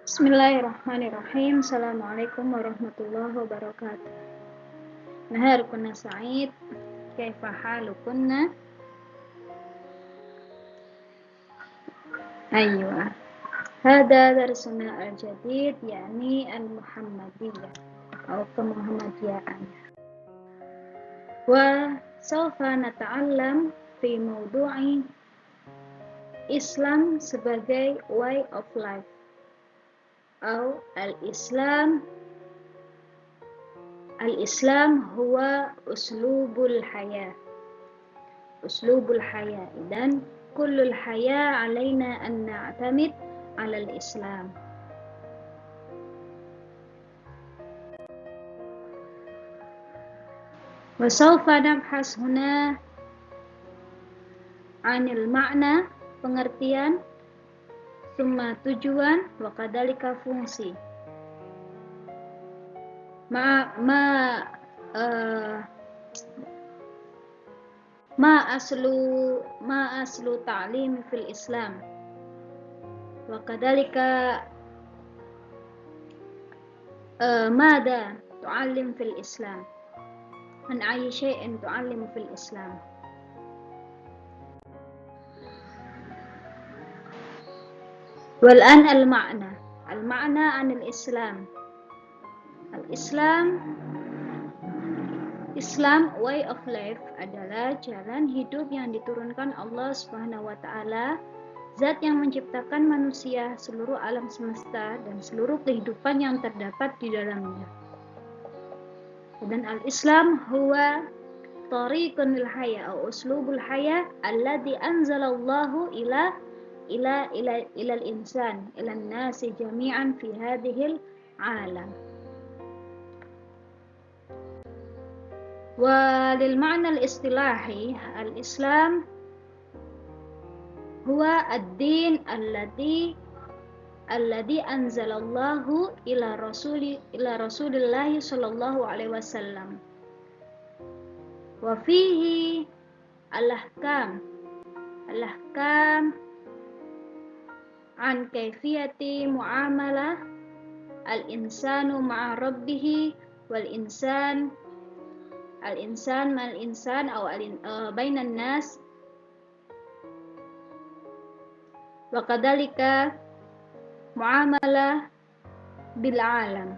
Bismillahirrahmanirrahim. Assalamualaikum warahmatullahi wabarakatuh. Naharukunna sa'id. Kaifa halukunna? Aywa. Hada darsuna al-jadid, yakni al-Muhammadiyah atau kemuhammadiyaan. Wa sawfa nata'allam fi mawdu'i Islam sebagai way of life atau Al-Islam huwa uslubul haya. Uslubul haya dan kullul haya alaina an na'tamid 'ala al-Islam. Wa sawfa nabhas huna 'anil ma'na, pengertian, summa tujuan, wa kadhalika fungsi. Ma aslu ta'lim fil Islam wa kadhalika mada tu'allim fil Islam an ayyi syai'in tu'allimu fil Islam. Wal an al-ma'na an al-Islam. Islam way of life adalah jalan hidup yang diturunkan Allah Subhanahu wa taala, zat yang menciptakan manusia, seluruh alam semesta dan seluruh kehidupan yang terdapat di dalamnya. Dan al-Islam huwa tariqun lil haya atau uslubul haya alladhi anzalallahu ila al-insan ila an-nasi jami'an fi hadhil alam. Wa lil ma'na al-istilahi al-Islam huwa ad-din alladhi anzalallahu ila Rasulillah sallallahu alaihi wasallam wa fihi al-ahkam an kaifiyati muamalah al-insanu ma'a rabbih wal insan ma'al insan atau bainan nas wa kadzalika muamalah bil alam.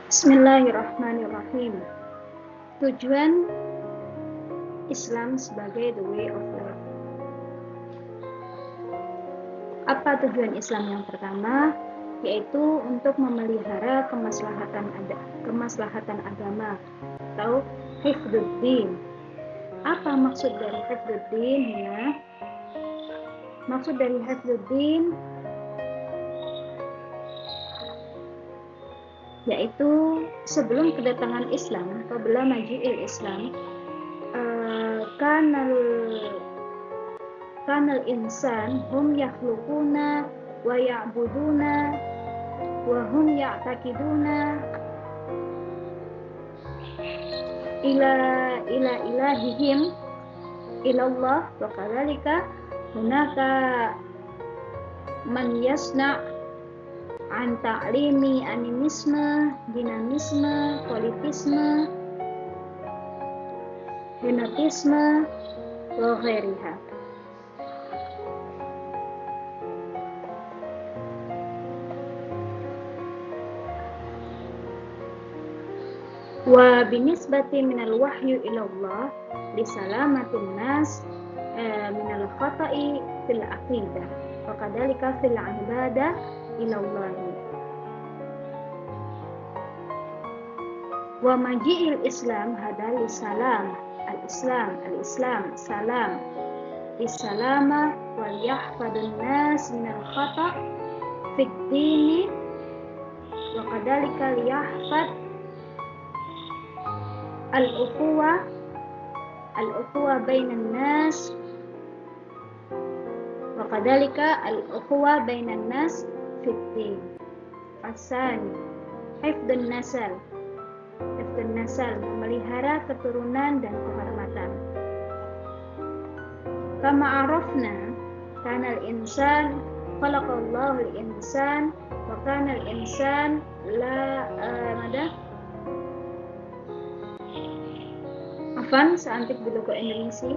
Bismillahirrahmanirrahim. Tujuan Islam sebagai the way of life. Apa tujuan Islam yang pertama? Yaitu untuk memelihara kemaslahatan agama atau hifdzuddin. Apa maksud dari hifdzuddin ya? Maksud dari hifdzuddin yaitu sebelum kedatangan Islam, qabla maji'il Islam, kanal insan hum yakhluquna wa ya'buduna wa hum ya'taqiduna ila ilahihim ilallah wa kadzalika hunaka man yasna' an ta'limi animisme, dinamisme, politisme, henotisme wa ghairiha. Wa binisbati minal wahyu ilallah li salamatin nas minal khata'i fil aqidah wa kadzalika fil ibadah ilallah. Wa maji'il Islam hadal salam al-Islam salam isalama wal yahfadun nas minal khata' fid dini wa kadzalika liyahfad al-ukhuwa bainan nas wa kadzalika al-ukhuwa bainan nas fid din. Asani hifdun nasal, memelihara keturunan dan kehormatan. Kama arafna kana al-insan khalaqallahu al-insan wa kana al-insan seantik dulu ke Indonesia.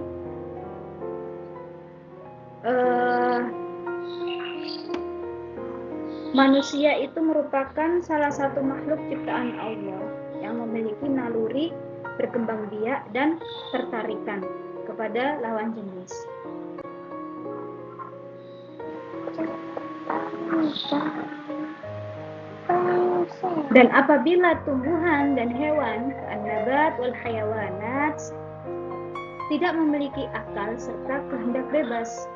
Manusia itu merupakan salah satu makhluk ciptaan Allah yang memiliki naluri berkembang biak dan tertarikan kepada lawan jenis. Dan apabila tumbuhan dan hewan, an-nabat wal hayawanat, tidak memiliki akal serta kehendak bebas,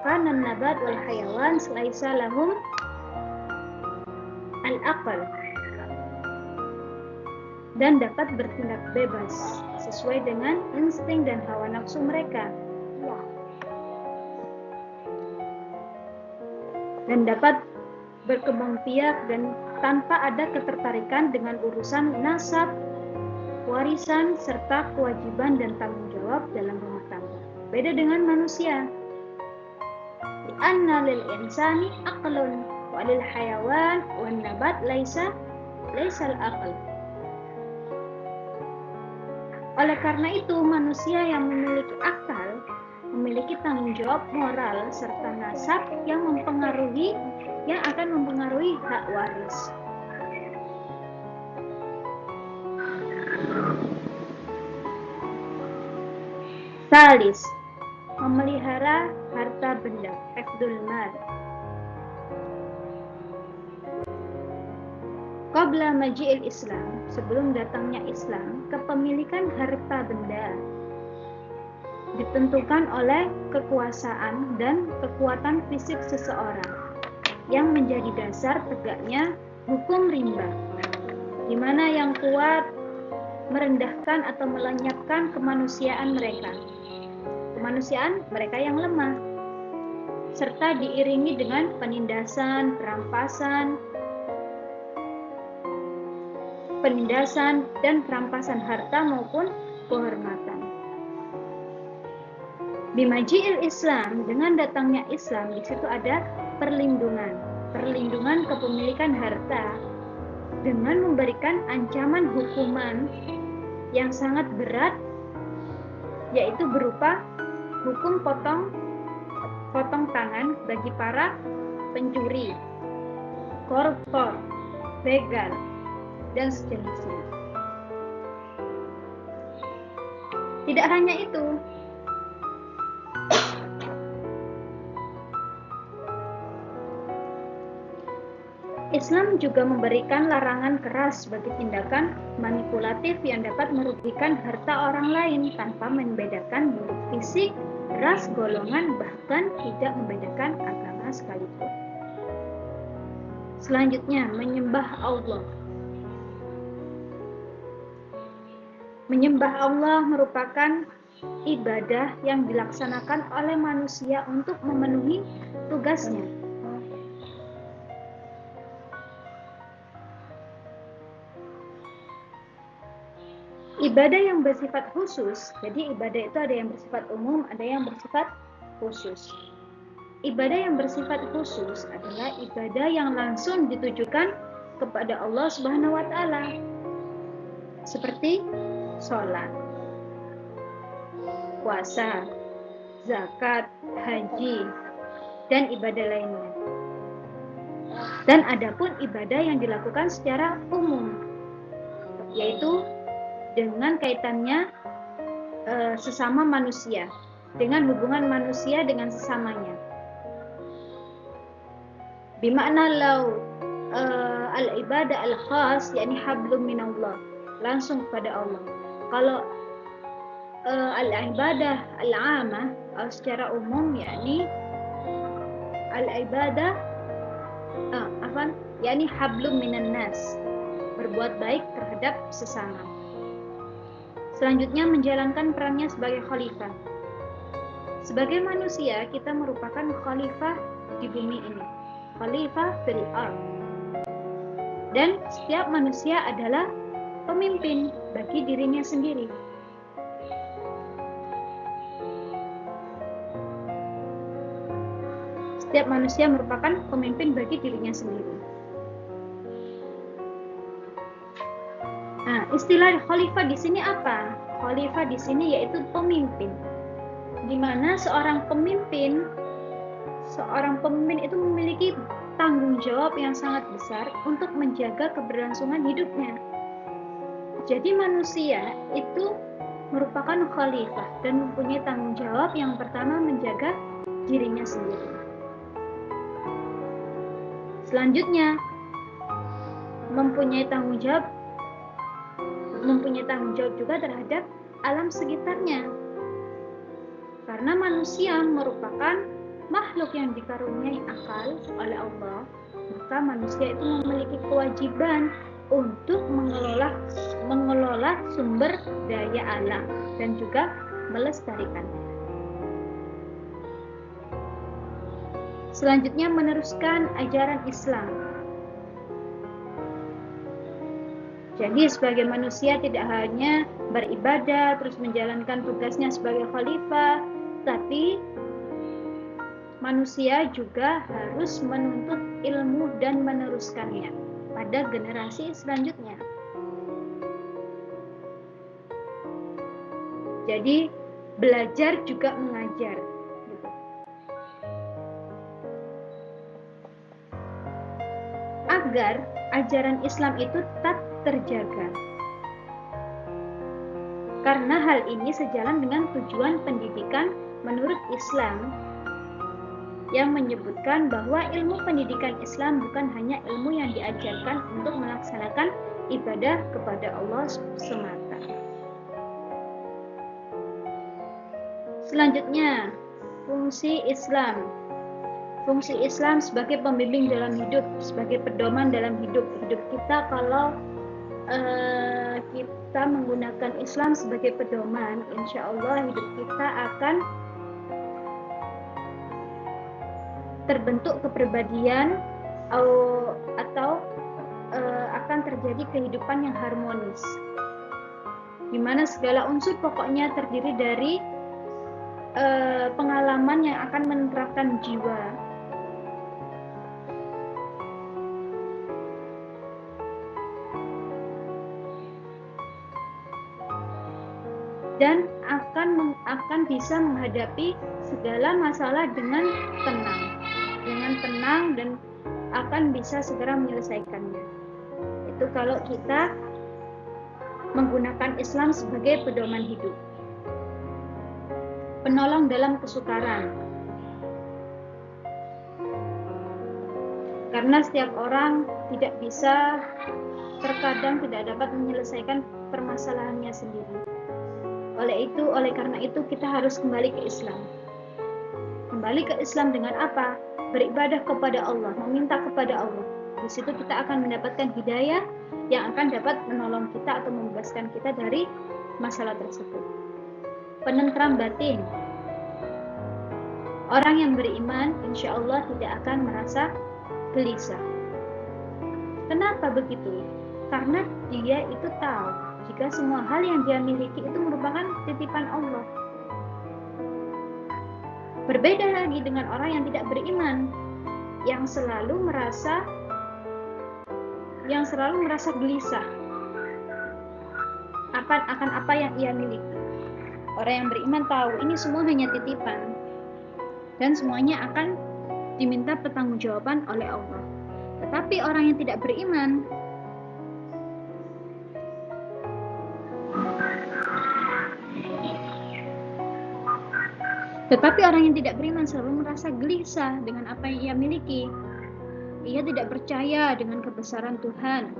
karena an-nabat wal hayawan laisa lahum al-aqal, dan dapat bertindak bebas sesuai dengan insting dan hawa nafsu mereka, dan dapat berkembang biak dan tanpa ada ketertarikan dengan urusan nasab, warisan, serta kewajiban dan tanggung jawab dalam rumah tangga. Beda dengan manusia. Li'anna lil insani aqlun wa lil hayawan wan nabat laisa al-aql. Oleh karena itu, manusia yang memiliki akal memiliki tanggung jawab moral serta nasab yang akan mempengaruhi hak waris. Salis, memelihara harta benda, hifdzul mal. Qabla maji'il Islam, sebelum datangnya Islam, kepemilikan harta benda ditentukan oleh kekuasaan dan kekuatan fisik seseorang yang menjadi dasar tegaknya hukum rimba, di mana yang kuat merendahkan atau melenyapkan kemanusiaan mereka yang lemah, serta diiringi dengan penindasan, dan perampasan harta maupun kehormatan. Bimaji'il Islam, dengan datangnya Islam, di situ ada perlindungan kepemilikan harta dengan memberikan ancaman hukuman yang sangat berat, yaitu berupa hukum potong tangan bagi para pencuri, koruptor, begal, dan sejenisnya. Tidak hanya itu, Islam juga memberikan larangan keras bagi tindakan manipulatif yang dapat merugikan harta orang lain tanpa membedakan bentuk fisik, ras, golongan, bahkan tidak membedakan agama sekalipun. Selanjutnya, menyembah Allah. Menyembah Allah merupakan ibadah yang dilaksanakan oleh manusia untuk memenuhi tugasnya. Ibadah yang bersifat khusus, jadi ibadah itu ada yang bersifat umum, ada yang bersifat khusus. Ibadah yang bersifat khusus adalah ibadah yang langsung ditujukan kepada Allah Subhanahu wa Ta'ala, seperti sholat, puasa, zakat, haji, dan ibadah lainnya. Dan adapun ibadah yang dilakukan secara umum, yaitu dengan kaitannya sesama manusia, dengan hubungan manusia dengan sesamanya. Bimakna lau al-ibadah al-khas, yakni hablum minallah, langsung kepada Allah. Kalau al-ibadah al-amah, secara umum, yakni al-ibadah yakni hablum minan nas, berbuat baik terhadap sesama. Selanjutnya, menjalankan perannya sebagai khalifah. Sebagai manusia, kita merupakan khalifah di bumi ini. Khalifah fil ardh. Dan setiap manusia adalah pemimpin bagi dirinya sendiri. Setiap manusia merupakan pemimpin bagi dirinya sendiri. Nah, istilah khalifah di sini apa? Khalifah di sini yaitu pemimpin. Di mana seorang pemimpin itu memiliki tanggung jawab yang sangat besar untuk menjaga keberlangsungan hidupnya. Jadi manusia itu merupakan khalifah dan mempunyai tanggung jawab yang pertama menjaga dirinya sendiri. Selanjutnya mempunyai tanggung jawab juga terhadap alam sekitarnya. Karena manusia merupakan makhluk yang dikaruniai akal oleh Allah, maka manusia itu memiliki kewajiban untuk mengelola sumber daya alam dan juga melestarikannya. Selanjutnya meneruskan ajaran Islam. Jadi sebagai manusia tidak hanya beribadah terus menjalankan tugasnya sebagai khalifah, tapi manusia juga harus menuntut ilmu dan meneruskannya pada generasi selanjutnya. Jadi belajar juga mengajar. Gitu. Agar ajaran Islam itu tetap terjaga. Karena hal ini sejalan dengan tujuan pendidikan menurut Islam yang menyebutkan bahwa ilmu pendidikan Islam bukan hanya ilmu yang diajarkan untuk melaksanakan ibadah kepada Allah semata. Selanjutnya, fungsi Islam. Fungsi Islam sebagai pembimbing dalam hidup, sebagai pedoman dalam hidup kita. Kalau kita menggunakan Islam sebagai pedoman, insya Allah hidup kita akan terbentuk kepribadian atau akan terjadi kehidupan yang harmonis, di mana segala unsur pokoknya terdiri dari pengalaman yang akan menerapkan jiwa. Dan akan bisa menghadapi segala masalah dengan tenang dan akan bisa segera menyelesaikannya. Itu kalau kita menggunakan Islam sebagai pedoman hidup. Penolong dalam kesukaran. Karena setiap orang terkadang tidak dapat menyelesaikan permasalahannya sendiri. Oleh karena itu kita harus kembali ke Islam. Kembali ke Islam dengan apa? Beribadah kepada Allah, meminta kepada Allah. Di situ kita akan mendapatkan hidayah yang akan dapat menolong kita atau membebaskan kita dari masalah tersebut. Penentram batin. Orang yang beriman insya Allah tidak akan merasa gelisah. Kenapa begitu? Karena dia itu tahu jika semua hal yang dia miliki itu merupakan titipan Allah. Berbeda lagi dengan orang yang tidak beriman, yang selalu merasa gelisah akan apa yang ia miliki. Orang yang beriman tahu ini semua hanya titipan dan semuanya akan diminta pertanggungjawaban oleh Allah. Tetapi orang yang tidak beriman selalu merasa gelisah dengan apa yang ia miliki. Ia tidak percaya dengan kebesaran Tuhan.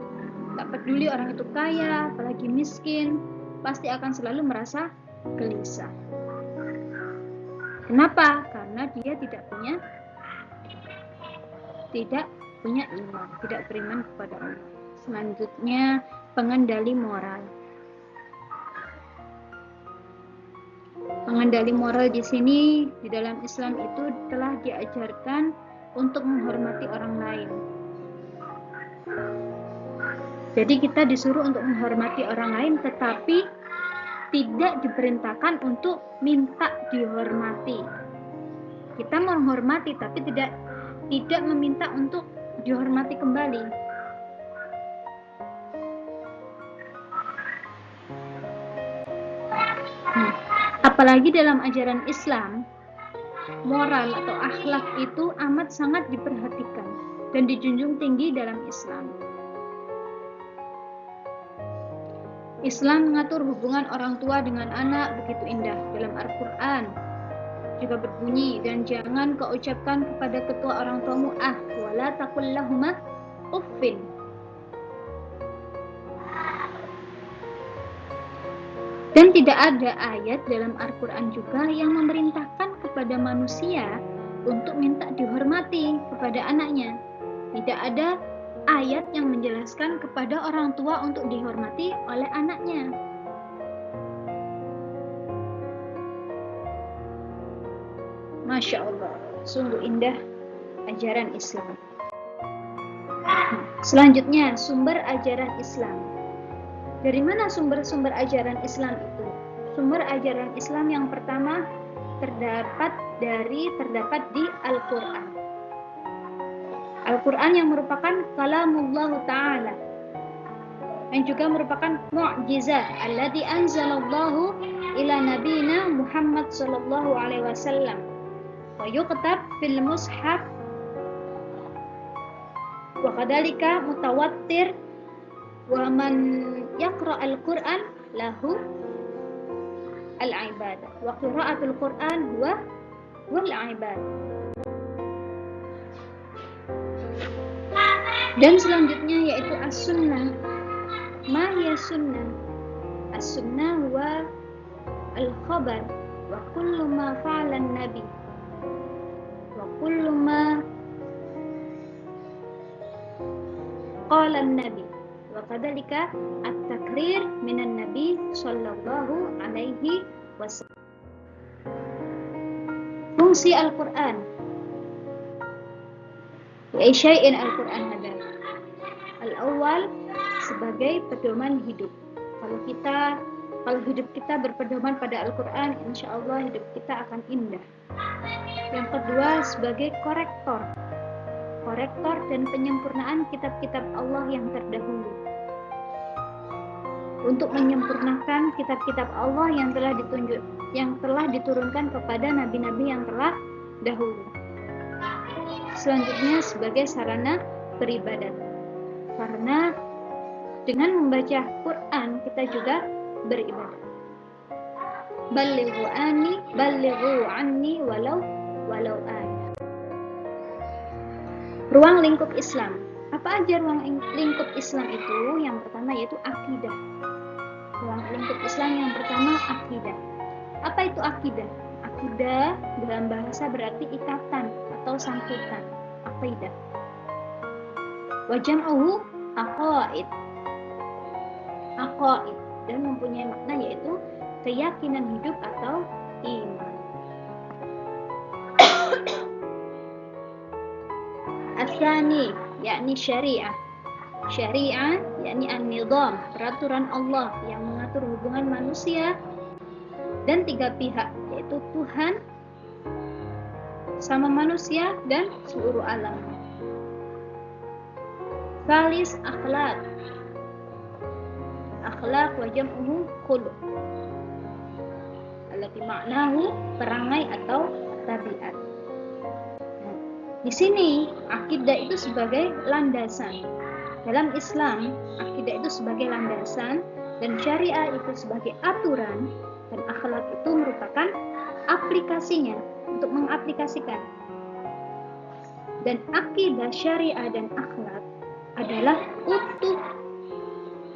Tak peduli orang itu kaya, apalagi miskin, pasti akan selalu merasa gelisah. Kenapa? Karena dia tidak punya iman, tidak beriman kepada Allah. Selanjutnya, pengendali moral. Pengendali moral di sini di dalam Islam itu telah diajarkan untuk menghormati orang lain. Jadi kita disuruh untuk menghormati orang lain, tetapi tidak diperintahkan untuk minta dihormati. Kita menghormati tapi tidak meminta untuk dihormati kembali. Apalagi dalam ajaran Islam, moral atau akhlak itu amat sangat diperhatikan dan dijunjung tinggi dalam Islam. Islam mengatur hubungan orang tua dengan anak begitu indah. Dalam Al-Quran juga berbunyi, dan jangan kau ucapkan kepada ketua orang tuamu wala taqul lahuma uffin. Dan tidak ada ayat dalam Al-Quran juga yang memerintahkan kepada manusia untuk minta dihormati kepada anaknya. Tidak ada ayat yang menjelaskan kepada orang tua untuk dihormati oleh anaknya. Masya Allah, sungguh indah ajaran Islam. Selanjutnya, sumber ajaran Islam. Dari mana sumber-sumber ajaran Islam itu? Sumber ajaran Islam yang pertama terdapat di Al-Quran. Al-Quran yang merupakan kalamullah Ta'ala, yang juga merupakan mu'jizat alladzi anzalallahu ila nabiyina Muhammad sallallahu alaihi wasallam wa yuqtab fil mushaf wa kadhalika mutawattir wa man yaqra al-Quran lahu al-ibadah wa qira'atul Quran huwa wal-ibadah. Dan selanjutnya yaitu as-sunnah. Ma hiya sunnah? As-sunnah wa al-khabar wa kullu ma fa'ala an-nabi wa kullu ma qala an-nabi wa kadzalika at-takrir minan nabi sallallahu alaihi wasallam. Fungsi Al-Quran ya syai'in Al-Quran ada. Al-awwal sebagai pedoman hidup. Kalau hidup kita berpedoman pada Al-Quran, insya Allah hidup kita akan indah. Yang kedua sebagai korektor dan penyempurnaan kitab-kitab Allah yang terdahulu. Untuk menyempurnakan kitab-kitab Allah yang telah diturunkan kepada nabi-nabi yang telah dahulu. Selanjutnya sebagai sarana beribadat, karena dengan membaca Quran kita juga beribadat. Ballighu anni walau ayat. Ruang lingkup Islam. Apa aja ruang lingkup Islam itu? Yang pertama yaitu akidah. Ruang lingkup Islam yang pertama akidah. Apa itu akidah? Akidah dalam bahasa berarti ikatan atau sangkutan, aqidah. Wa jam'uhu aqaid. Aqaid dan mempunyai makna yaitu keyakinan hidup atau iman. Asani yakni syariah. Syariah yakni an-nizam, peraturan Allah yang mengatur hubungan manusia dan tiga pihak, yaitu Tuhan sama manusia dan seluruh alam. Salis akhlak. Akhlak wa jam'uhu khuluq. Allati ma'nahu perangai atau tabiat. Nah, di sini akidah itu sebagai landasan. Dalam Islam, akidah itu sebagai landasan dan syariah itu sebagai aturan, dan akhlak itu merupakan aplikasinya untuk mengaplikasikan. Dan akidah, syariah dan akhlak adalah utuh.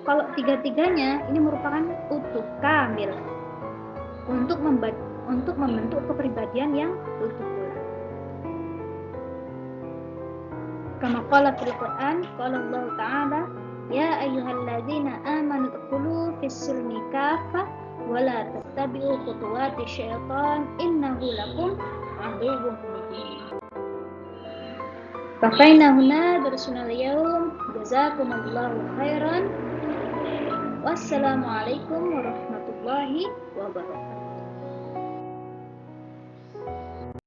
Kalau tiga-tiganya ini merupakan utuh kamil untuk membentuk kepribadian yang utuh pula. Kama qala fil Quran, qala Allah Ta'ala, ya ayyuhalladzina amanu dkhulu fis-silmi kaffah wa la tattabi'u khutuwati syaitan innahu lakum aduwwun mubin. Baqaina huna darsunal yaum, jazakumullahu khairan. Wassalamualaikum